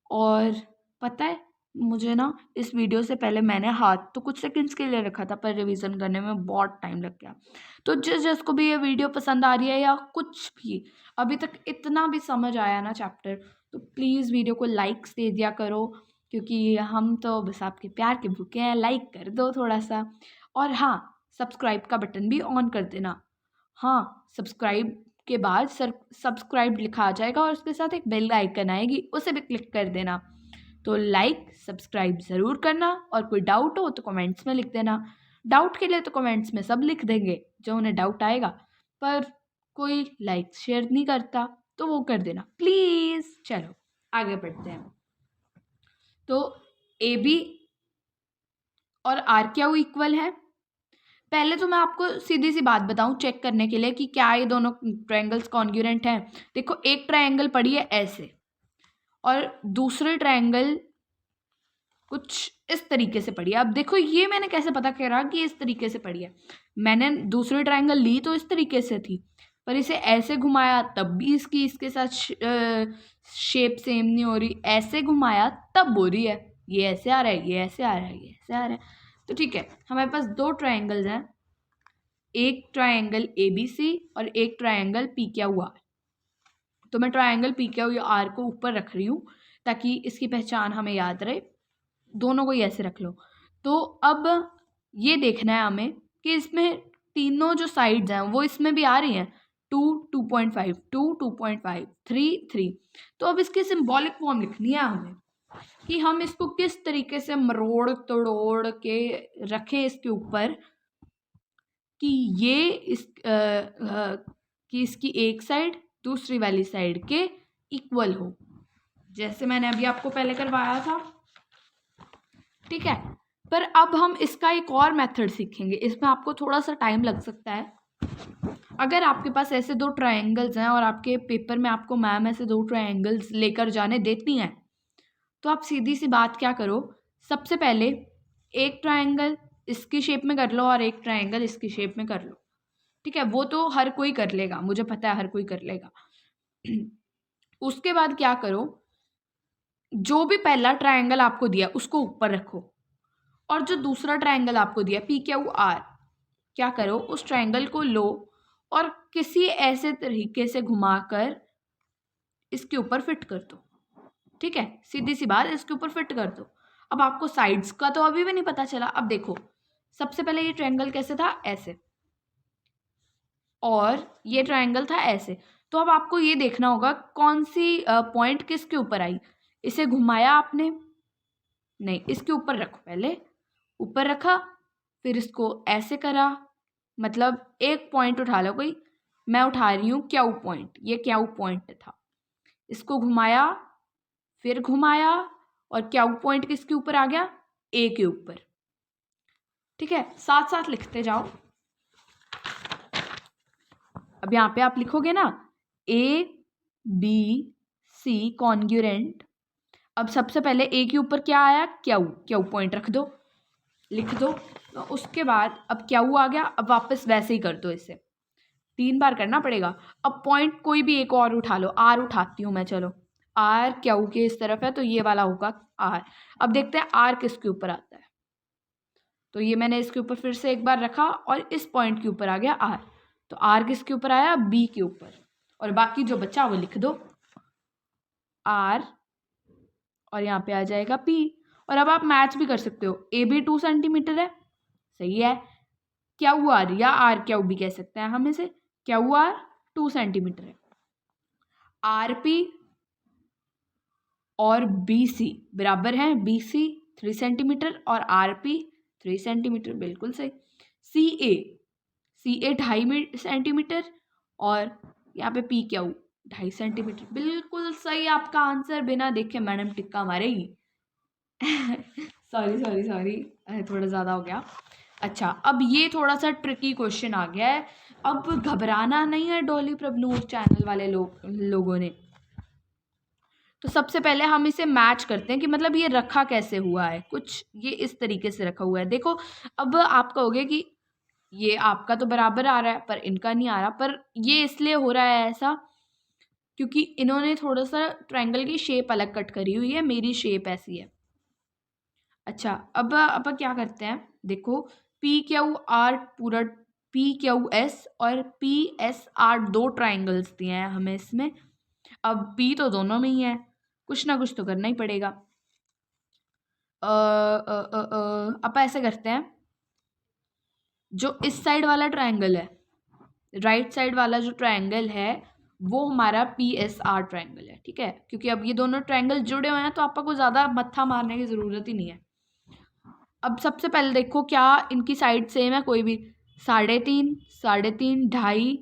और पता है मुझे ना इस वीडियो से पहले मैंने हाथ तो कुछ सेकंड्स के लिए रखा था, पर रिवीजन करने में बहुत टाइम लग गया। तो जिसको भी ये वीडियो पसंद आ रही है या कुछ भी अभी तक इतना भी समझ आया ना चैप्टर, तो प्लीज़ वीडियो को लाइक्स दे दिया करो, क्योंकि हम तो बस आपके प्यार के भूखे हैं। लाइक कर दो थोड़ा सा, और हाँ, सब्सक्राइब का बटन भी ऑन कर देना। हाँ, सब्सक्राइब के बाद सब्सक्राइब लिखा आ जाएगा और उसके साथ एक बेल आइकन आएगी, उसे भी क्लिक कर देना। तो लाइक सब्सक्राइब ज़रूर करना, और कोई डाउट हो तो कमेंट्स में लिख देना। डाउट के लिए तो कमेंट्स में सब लिख देंगे जो उन्हें डाउट आएगा, पर कोई लाइक शेयर नहीं करता, तो वो कर देना प्लीज़। चलो आगे बढ़ते हैं। तो ए बी और आर क्यू इक्वल है। पहले तो मैं आपको सीधी सी बात बताऊं चेक करने के लिए कि क्या ये दोनों ट्रायंगल्स कॉन्ग्रुएंट हैं। देखो, एक ट्रायंगल पड़ी है ऐसे, और दूसरे ट्रायंगल कुछ इस तरीके से पड़ी है। अब देखो, ये मैंने कैसे पता करा कि इस तरीके से पड़ी है। मैंने दूसरी ट्रायंगल ली तो इस तरीके से थी, पर इसे ऐसे घुमाया तब भी इसकी इसके साथ शेप सेम नहीं हो रही। ऐसे घुमाया तब हो रही है। ये ऐसे आ रहा है, ये ऐसे आ रहा है, ये ऐसे आ रहा है। तो ठीक है, हमारे पास दो ट्रायंगल्स हैं, एक ट्रायंगल ए बी सी और एक ट्रायंगल पी क्यू आर। तो मैं ट्रायंगल पी क्यू आर को ऊपर रख रही हूँ ताकि इसकी पहचान हमें याद रहे। दोनों को ही ऐसे रख लो। तो अब ये देखना है हमें कि इसमें तीनों जो साइड्स हैं वो इसमें भी आ रही हैं। 2 2.5 2 2.5 3 3। तो अब इसकी सिंबॉलिक फॉर्म लिखनी है हमें कि हम इसको किस तरीके से मरोड़ तोड़ के रखें इसके ऊपर कि ये कि इसकी एक साइड दूसरी वाली साइड के इक्वल हो, जैसे मैंने अभी आपको पहले करवाया था। ठीक है, पर अब हम इसका एक और मेथड सीखेंगे। इसमें आपको थोड़ा सा टाइम लग सकता है। अगर आपके पास ऐसे दो ट्रायंगल्स हैं और आपके पेपर में आपको मैम ऐसे दो ट्रायंगल्स लेकर जाने देती हैं, तो आप सीधी सी बात क्या करो, सबसे पहले एक ट्रायंगल इसकी शेप में कर लो और एक ट्रायंगल इसकी शेप में कर लो। ठीक है, वो तो हर कोई कर लेगा, मुझे पता है हर कोई कर लेगा। उसके बाद क्या करो, जो भी पहला ट्रायंगल आपको दिया उसको ऊपर रखो, और जो दूसरा ट्रायंगल आपको दिया पी क्यू आर, क्या करो, उस ट्रायंगल को लो और किसी ऐसे तरीके से घुमाकर इसके ऊपर फिट कर दो। ठीक है, सीधी सी बात, इसके ऊपर फिट कर दो। अब आपको साइड्स का तो अभी भी नहीं पता चला। अब देखो, सबसे पहले ये ट्रायंगल कैसे था, ऐसे, और ये ट्रायंगल था ऐसे। तो अब आपको ये देखना होगा कौन सी पॉइंट किसके ऊपर आई। इसे घुमाया आपने नहीं, इसके ऊपर रखो, पहले ऊपर रखा, फिर इसको ऐसे करा, मतलब एक पॉइंट उठा लो कोई। मैं उठा रही हूँ क्यू पॉइंट, ये क्यू पॉइंट था। इसको घुमाया, फिर घुमाया, और क्यू पॉइंट किसके ऊपर आ गया, ए के ऊपर। ठीक है, साथ साथ लिखते जाओ। अब यहाँ पे आप लिखोगे ना ए बी सी कॉन्ग्रुएंट। अब सबसे पहले ए के ऊपर क्या आया, क्यू, क्यू पॉइंट रख दो, लिख दो। तो उसके बाद अब क्यू आ गया, अब वापस वैसे ही कर दो, इसे 3 बार करना पड़ेगा। अब पॉइंट कोई भी एक और उठा लो, आर उठाती हूँ मैं, चलो आर क्यू के इस तरफ है तो ये वाला होगा आर। अब देखते हैं आर किसके ऊपर आता है। तो ये मैंने इसके ऊपर फिर से एक बार रखा और इस पॉइंट के ऊपर आ गया आर। तो आर किसके ऊपर आया, बी के ऊपर, और बाकी जो बचा वो लिख दो, आर, और यहाँ पे आ जाएगा पी। और अब आप मैच भी कर सकते हो, ए बी 2 सेंटीमीटर है, सही है, क्यू आर या आर क्यू भी कह सकते हैं हम इसे, क्यू आर 2 सेंटीमीटर है, आर पी और बी सी बराबर हैं, बी सी 3 सेंटीमीटर और आर पी 3 सेंटीमीटर, बिल्कुल सही। सी ए 2.5 सेंटीमीटर और यहाँ पे पी क्यू 2.5 सेंटीमीटर, बिल्कुल सही आपका आंसर, बिना देखे मैडम टिक्का मारेगी। सॉरी थोड़ा ज़्यादा हो गया। अच्छा, अब ये थोड़ा सा ट्रिकी क्वेश्चन आ गया है। अब घबराना नहीं है डॉली प्रभनूर चैनल वाले लोगों ने। तो सबसे पहले हम इसे मैच करते हैं कि मतलब ये रखा कैसे हुआ है, कुछ ये इस तरीके से रखा हुआ है। देखो, अब आप कहोगे कि ये आपका तो बराबर आ रहा है पर इनका नहीं आ रहा, पर ये इसलिए हो रहा है ऐसा क्योंकि इन्होंने थोड़ा सा ट्रायंगल की शेप अलग कट करी हुई है, मेरी शेप ऐसी है। अच्छा, अब क्या करते हैं, देखो पी क्यू आर पूरा, पी क्यू एस और पी एस आर 2 ट्राइंगल्स दिए हैं हमें इसमें। अब पी तो दोनों में ही है, कुछ ना कुछ तो करना ही पड़ेगा। अब ऐसे करते हैं, जो इस साइड वाला ट्रायंगल है, राइट साइड वाला जो ट्रायंगल है वो हमारा PSR ट्रायंगल है, ठीक है। क्योंकि अब ये दोनों ट्रायंगल जुड़े हुए हैं तो आपको ज़्यादा मत्था मारने की ज़रूरत ही नहीं है। अब सबसे पहले देखो क्या इनकी साइड सेम है, कोई भी 3.5, 3.5, 2.5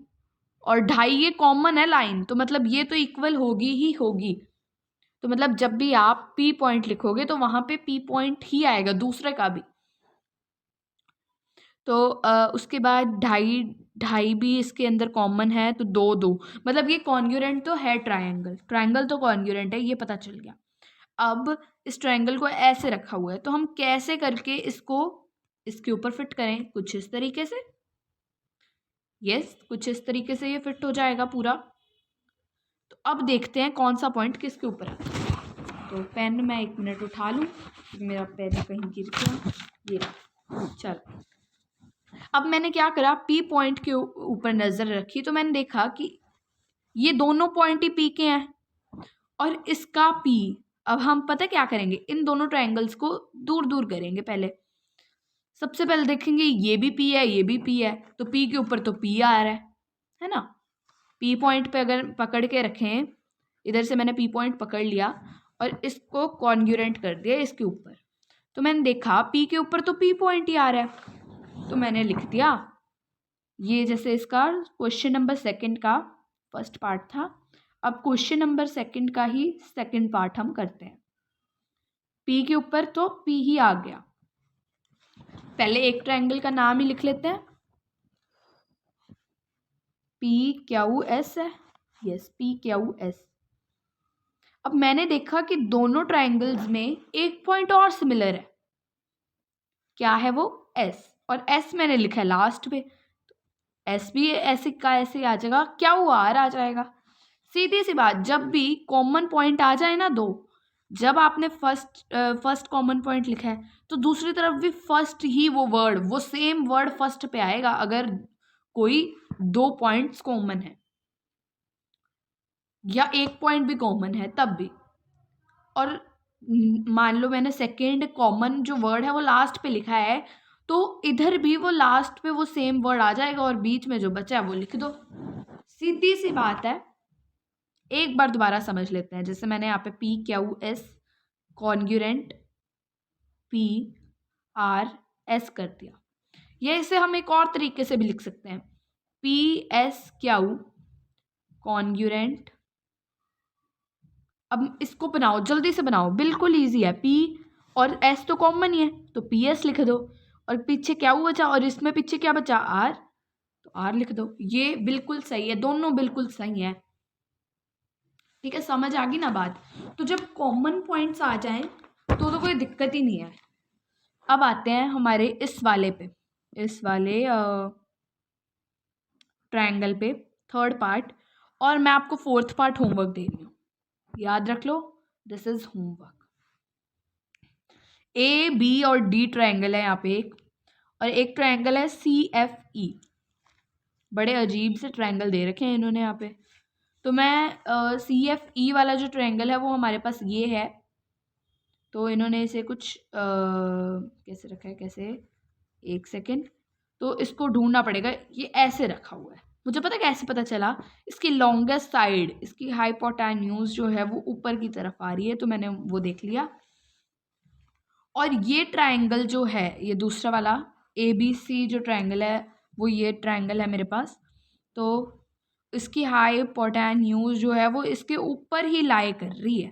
और 2.5 ये कॉमन है लाइन, तो मतलब ये तो इक्वल होगी ही होगी। तो मतलब जब भी आप P पॉइंट लिखोगे तो वहाँ पे P पॉइंट ही आएगा, दूसरे का भी। तो उसके बाद 2.5 भी इसके अंदर कॉमन है, तो 2 मतलब ये कॉन्ग्रुएंट तो है, ट्रायंगल तो कॉन्ग्रुएंट है, ये पता चल गया। अब इस ट्रायंगल को ऐसे रखा हुआ है, तो हम कैसे करके इसको इसके ऊपर फिट करें, कुछ इस तरीके से। यस, कुछ इस तरीके से ये फिट हो जाएगा पूरा। तो अब देखते हैं कौन सा पॉइंट किसके ऊपर है। तो पेन मैं 1 मिनट उठा लूँ, मेरा पेन कहीं गिर गया, ये चल। अब मैंने क्या करा, P पॉइंट के ऊपर नज़र रखी, तो मैंने देखा कि ये दोनों पॉइंट ही P के हैं और इसका P। अब हम पता क्या करेंगे, इन दोनों ट्रायंगल्स को दूर दूर करेंगे। पहले सबसे पहले देखेंगे ये भी P है, ये भी P है, तो P के ऊपर तो P आ रहा है ना। P पॉइंट पे अगर पकड़ के रखें, इधर से मैंने P पॉइंट पकड़ लिया और इसको कॉन्ग्रुएंट कर दिया इसके ऊपर, तो मैंने देखा P के ऊपर तो P पॉइंट ही आ रहा है, तो मैंने लिख दिया ये। जैसे इसका क्वेश्चन नंबर 2 का फर्स्ट पार्ट था, अब क्वेश्चन नंबर 2 का ही सेकंड पार्ट हम करते हैं। P के ऊपर तो P ही आ गया। पहले एक ट्रायंगल का नाम ही लिख लेते हैं, PQS है। Yes, PQS। अब मैंने देखा कि दोनों ट्रायंगल्स में एक पॉइंट और सिमिलर है, क्या है वो, S, और S मैंने लिखा है लास्ट पे, S भी ऐसे का ऐसे आ जाएगा, QR आ जाएगा। सीधी सी बात, जब भी कॉमन पॉइंट आ जाए ना दो, जब आपने फर्स्ट कॉमन पॉइंट लिखा है तो दूसरी तरफ भी फर्स्ट ही वो सेम वर्ड फर्स्ट पे आएगा, अगर कोई 2 पॉइंट्स कॉमन है या 1 पॉइंट भी कॉमन है तब भी। और मान लो मैंने सेकेंड कॉमन जो वर्ड है वो लास्ट पे लिखा है, तो इधर भी वो लास्ट पे वो सेम वर्ड आ जाएगा और बीच में जो बचा है वो लिख दो। सीधी सी बात है। एक बार दोबारा समझ लेते हैं, जैसे मैंने यहाँ पे PQS कॉन्ग्रुएंट PRS कर दिया, या इसे हम एक और तरीके से भी लिख सकते हैं, PSQ कॉन्ग्रुएंट। अब इसको बनाओ, जल्दी से बनाओ, बिल्कुल इजी है। P और S तो कॉमन ही है, तो PS लिख दो, और पीछे क्या बचा, और इसमें पीछे क्या बचा, R, तो R लिख दो। ये बिल्कुल सही है, दोनों बिल्कुल सही है, ठीक है। समझ आ गई ना बात। तो जब कॉमन पॉइंट्स आ जाएं तो कोई दिक्कत ही नहीं है। अब आते हैं हमारे इस वाले पे, इस वाले ट्रायंगल पे, थर्ड पार्ट, और मैं आपको फोर्थ पार्ट होमवर्क दे रही हूँ, याद रख लो, दिस इज होमवर्क। AB और D ट्रायंगल है यहाँ पे एक, और एक ट्रायंगल है CFE। बड़े अजीब से ट्रायंगल दे रखे हैं इन्होंने यहाँ पे। तो मैं CFE वाला जो ट्रायंगल है वो हमारे पास ये है, तो इन्होंने इसे कुछ कैसे रखा है, कैसे, 1 सेकेंड, तो इसको ढूंढना पड़ेगा। ये ऐसे रखा हुआ है, मुझे पता कैसे पता चला, इसकी लॉन्गेस्ट साइड, इसकी हाइपोटेन्यूज जो है वो ऊपर की तरफ आ रही है, तो मैंने वो देख लिया। और ये ट्रायंगल जो है, ये दूसरा वाला ABC जो ट्रायंगल है वो ये ट्रायंगल है मेरे पास, तो इसकी हाइपोटेन्यूज जो है वो इसके ऊपर ही लाई कर रही है,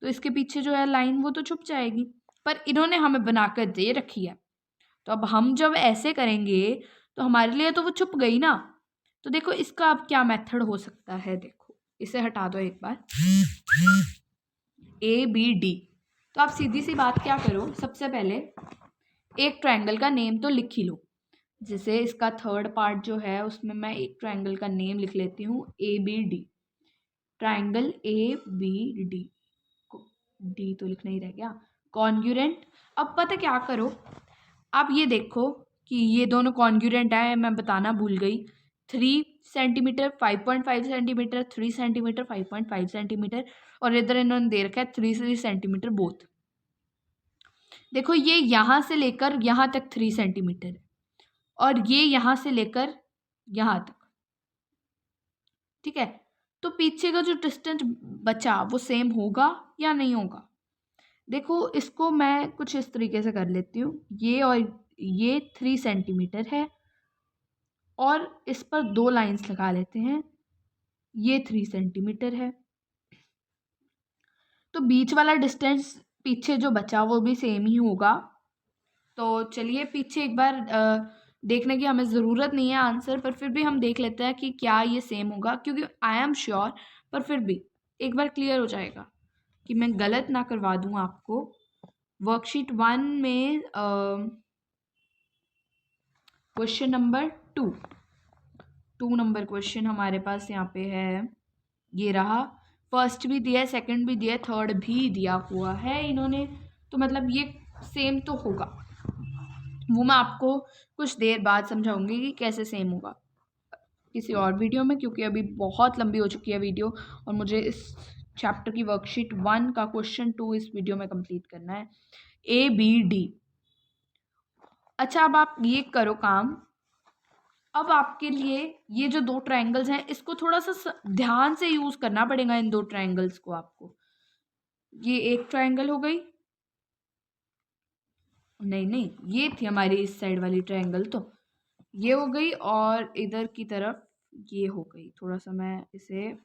तो इसके पीछे जो है लाइन वो तो छुप जाएगी, पर इन्होंने हमें बनाकर दे रखी है। तो अब हम जब ऐसे करेंगे तो हमारे लिए तो वो छुप गई ना। तो देखो इसका अब क्या मेथड हो सकता है, देखो इसे हटा दो एक बार, ABD। तो आप सीधी सी बात क्या करो, सबसे पहले एक ट्रायंगल का नेम तो लिख ही लो। जैसे इसका थर्ड पार्ट जो है उसमें मैं एक ट्रायंगल का नेम लिख लेती हूँ, ABD, ट्रायंगल ABD, D तो लिखना ही रह गया, कॉन्ग्रुएंट। अब पता क्या करो, आप ये देखो कि ये दोनों कॉन्ग्रुएंट है, मैं बताना भूल गई, 3 सेंटीमीटर 5.5 सेंटीमीटर, 3 सेंटीमीटर 5.5 सेंटीमीटर, और इधर इन्होंने दे रखा है 3 सेंटीमीटर बोथ। देखो ये यहाँ से लेकर यहाँ तक 3 सेंटीमीटर है और ये यहाँ से लेकर यहाँ तक, ठीक है। तो पीछे का जो डिस्टेंस बचा वो सेम होगा या नहीं होगा? देखो इसको मैं कुछ इस तरीके से कर लेती हूँ, ये और ये 3 सेंटीमीटर है और इस पर 2 लाइंस लगा लेते हैं, ये 3 सेंटीमीटर है। तो बीच वाला डिस्टेंस पीछे जो बचा वो भी सेम ही होगा। तो चलिए पीछे एक बार देखने की हमें ज़रूरत नहीं है आंसर, पर फिर भी हम देख लेते हैं कि क्या ये सेम होगा, क्योंकि आई एम श्योर, पर फिर भी एक बार क्लियर हो जाएगा कि मैं गलत ना करवा दूँ आपको। वर्कशीट 1 में क्वेश्चन नंबर 2 नंबर क्वेश्चन हमारे पास यहाँ पे है, ये रहा। फर्स्ट भी दिया है, सेकंड भी दिया है, थर्ड भी दिया हुआ है इन्होंने, तो मतलब ये सेम तो होगा। वो मैं आपको कुछ देर बाद समझाऊंगी कि कैसे सेम होगा किसी और वीडियो में, क्योंकि अभी बहुत लंबी हो चुकी है वीडियो और मुझे इस चैप्टर की वर्कशीट 1 का क्वेश्चन 2 इस वीडियो में कंप्लीट करना है, ABD। अच्छा अब आप ये करो काम, अब आपके लिए ये जो 2 ट्रायंगल्स हैं इसको थोड़ा सा ध्यान से यूज करना पड़ेगा, इन 2 ट्रायंगल्स को आपको। ये एक ट्रायंगल हो गई, नहीं ये थी हमारी इस साइड वाली ट्रायंगल, तो ये हो गई, और इधर की तरफ ये हो गई। थोड़ा सा मैं इसे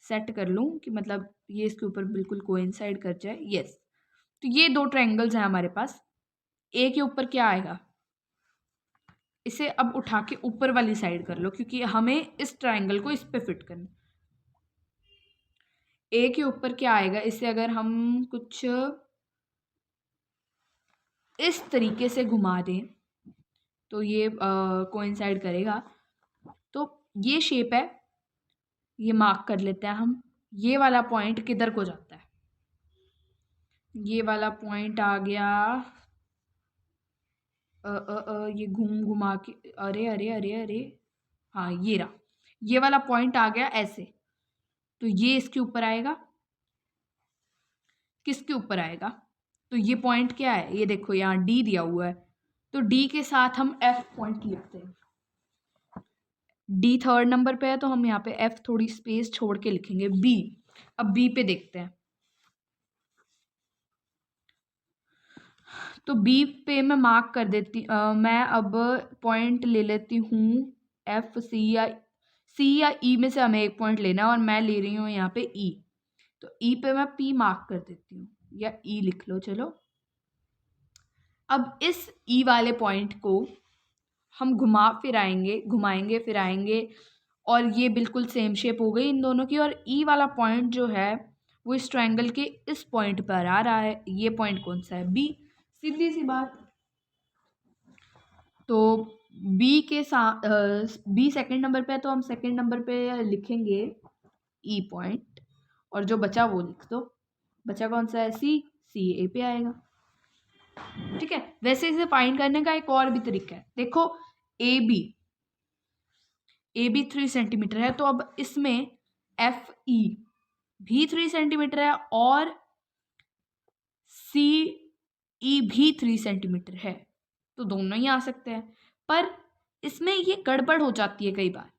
सेट कर लूँ कि मतलब ये इसके ऊपर बिल्कुल कोइंसाइड कर जाए। यस, तो ये 2 ट्रायंगल्स हैं हमारे पास। ए के ऊपर क्या आएगा, इसे अब उठा के ऊपर वाली साइड कर लो, क्योंकि हमें इस ट्रायंगल को इस पे फिट करना। ए के ऊपर क्या आएगा, इसे अगर हम कुछ इस तरीके से घुमा दें तो ये कोइंसाइड करेगा। तो ये शेप है, ये मार्क कर लेते हैं हम। ये वाला पॉइंट किधर को जाता है, ये वाला पॉइंट आ गया ये घूम घुमा के, अरे अरे अरे अरे, हाँ ये रहा, ये वाला पॉइंट आ गया ऐसे। तो ये इसके ऊपर आएगा, किसके ऊपर आएगा, तो ये पॉइंट क्या है, ये देखो यहाँ डी दिया हुआ है, तो डी के साथ हम एफ पॉइंट लिखते हैं। डी थर्ड नंबर पे है तो हम यहाँ पे एफ थोड़ी स्पेस छोड़ के लिखेंगे। बी, अब बी पे देखते हैं, तो बी पे मैं मार्क कर देती, मैं अब पॉइंट ले लेती हूँ एफ, सी या ई में से हमें एक पॉइंट लेना है और मैं ले रही हूँ यहाँ पे ई, तो ई पे मैं पी मार्क कर देती हूँ, या ई लिख लो चलो। अब इस ई वाले पॉइंट को हम घुमाएंगे फिराएंगे और ये बिल्कुल सेम शेप हो गई इन दोनों की, और ई वाला पॉइंट जो है वो इस ट्रायंगल के इस पॉइंट पर आ रहा है। ये पॉइंट कौन सा है, बी, सीधी सी बात। तो बी के साथ बी सेकंड नंबर पे है तो हम सेकंड नंबर पे लिखेंगे ई पॉइंट, और जो बचा वो लिख दो। बचा कौन सा है, सी, सी ए पे आएगा, ठीक है। वैसे इसे फाइंड करने का एक और भी तरीका है, देखो ए बी 3 सेंटीमीटर है, तो अब इसमें एफ ई भी 3 सेंटीमीटर है और सी ई भी 3 सेंटीमीटर है, तो दोनों ही आ सकते हैं, पर इसमें ये गड़बड़ हो जाती है कई बार,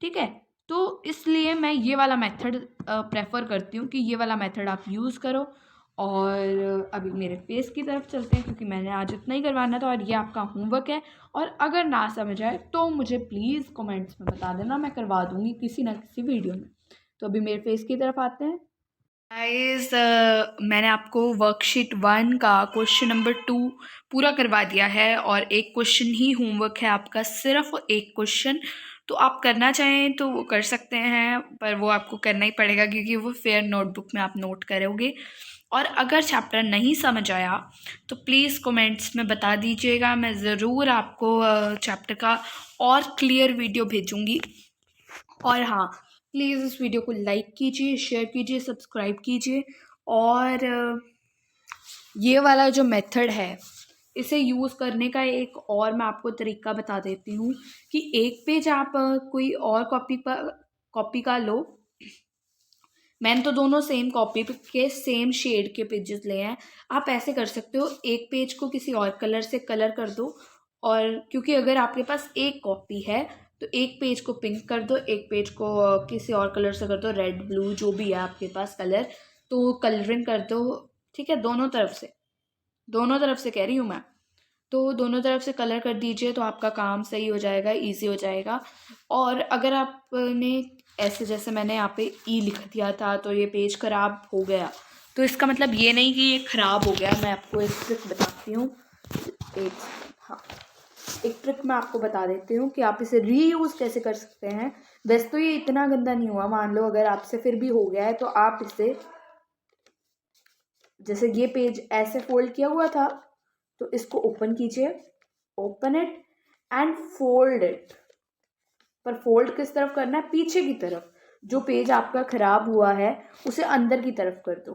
ठीक है। तो इसलिए मैं ये वाला मेथड प्रेफर करती हूँ कि ये वाला मेथड आप यूज़ करो। और अभी मेरे फेस की तरफ चलते हैं, क्योंकि मैंने आज इतना ही करवाना था और ये आपका होमवर्क है। और अगर ना समझ आए तो मुझे प्लीज़ कमेंट्स में बता देना, मैं करवा दूँगी किसी ना किसी वीडियो में। तो अभी मेरे फेस की तरफ आते हैं। गाइस मैंने आपको वर्कशीट 1 का क्वेश्चन नंबर 2 पूरा करवा दिया है और एक क्वेश्चन ही होमवर्क है आपका, सिर्फ एक क्वेश्चन। तो आप करना चाहें तो वो कर सकते हैं, पर वो आपको करना ही पड़ेगा क्योंकि वो फेयर नोटबुक में आप नोट करोगे। और अगर चैप्टर नहीं समझ आया तो प्लीज़ कमेंट्स में बता दीजिएगा, मैं ज़रूर आपको चैप्टर का और क्लियर वीडियो भेजूँगी। और हाँ, प्लीज़ इस वीडियो को लाइक कीजिए, शेयर कीजिए, सब्सक्राइब कीजिए। और ये वाला जो मेथड है इसे यूज़ करने का एक और मैं आपको तरीका बता देती हूँ कि एक पेज आप कोई और कॉपी का लो, मैंने तो दोनों सेम कॉपी के सेम शेड के पेजेस लिए हैं। आप ऐसे कर सकते हो, एक पेज को किसी और कलर से कलर कर दो, और क्योंकि अगर आपके पास एक कॉपी है तो एक पेज को पिंक कर दो, एक पेज को किसी और कलर से कर दो, रेड ब्लू जो भी है आपके पास कलर, तो कलरिंग कर दो। ठीक है, दोनों तरफ से कह रही हूँ मैं। तो दोनों तरफ से कलर कर दीजिए तो आपका काम सही हो जाएगा, इजी हो जाएगा। और अगर आपने ऐसे, जैसे मैंने यहाँ पे ई लिख दिया था तो ये पेज खराब हो गया, तो इसका मतलब ये नहीं कि ये खराब हो गया। मैं आपको एक ट्रिक बताती हूँ, एक ट्रिक मैं आपको बता देती हूँ कि आप इसे रीयूज़ कैसे कर सकते हैं। वैसे तो ये इतना गंदा नहीं हुआ, मान लो अगर आपसे फिर भी हो गया है तो आप इसे, जैसे ये पेज ऐसे फोल्ड किया हुआ था तो इसको ओपन कीजिए, open it and fold it. पर फोल्ड किस तरफ करना है? पीछे की तरफ। जो पेज आपका खराब हुआ है उसे अंदर की तरफ कर दो।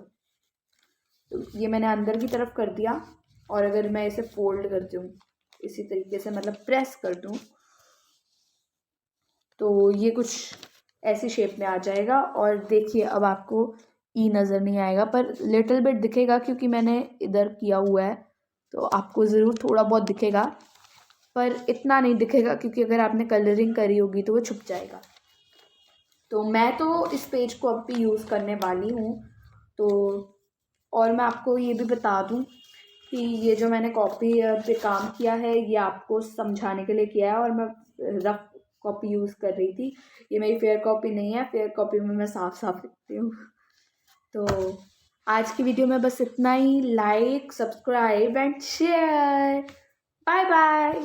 तो ये मैंने अंदर की तरफ कर दिया, और अगर मैं इसे फोल्ड कर दूँ इसी तरीके से, मतलब प्रेस कर दूँ, तो ये कुछ ऐसी शेप में आ जाएगा। और देखिए अब आपको ई नज़र नहीं आएगा, पर लिटिल बिट दिखेगा क्योंकि मैंने इधर किया हुआ है, तो आपको ज़रूर थोड़ा बहुत दिखेगा, पर इतना नहीं दिखेगा क्योंकि अगर आपने कलरिंग करी होगी तो वो छुप जाएगा। तो मैं तो इस पेज को अब भी यूज़ करने वाली हूँ। तो और मैं आपको ये भी बता दूँ कि ये जो मैंने कॉपी पे काम किया है ये आपको समझाने के लिए किया है, और मैं रफ कॉपी यूज़ कर रही थी। ये मेरी फेयर कॉपी नहीं है, फेयर कॉपी में मैं साफ साफ लिखती हूँ। तो आज की वीडियो में बस इतना ही। Like, subscribe and share. Bye bye.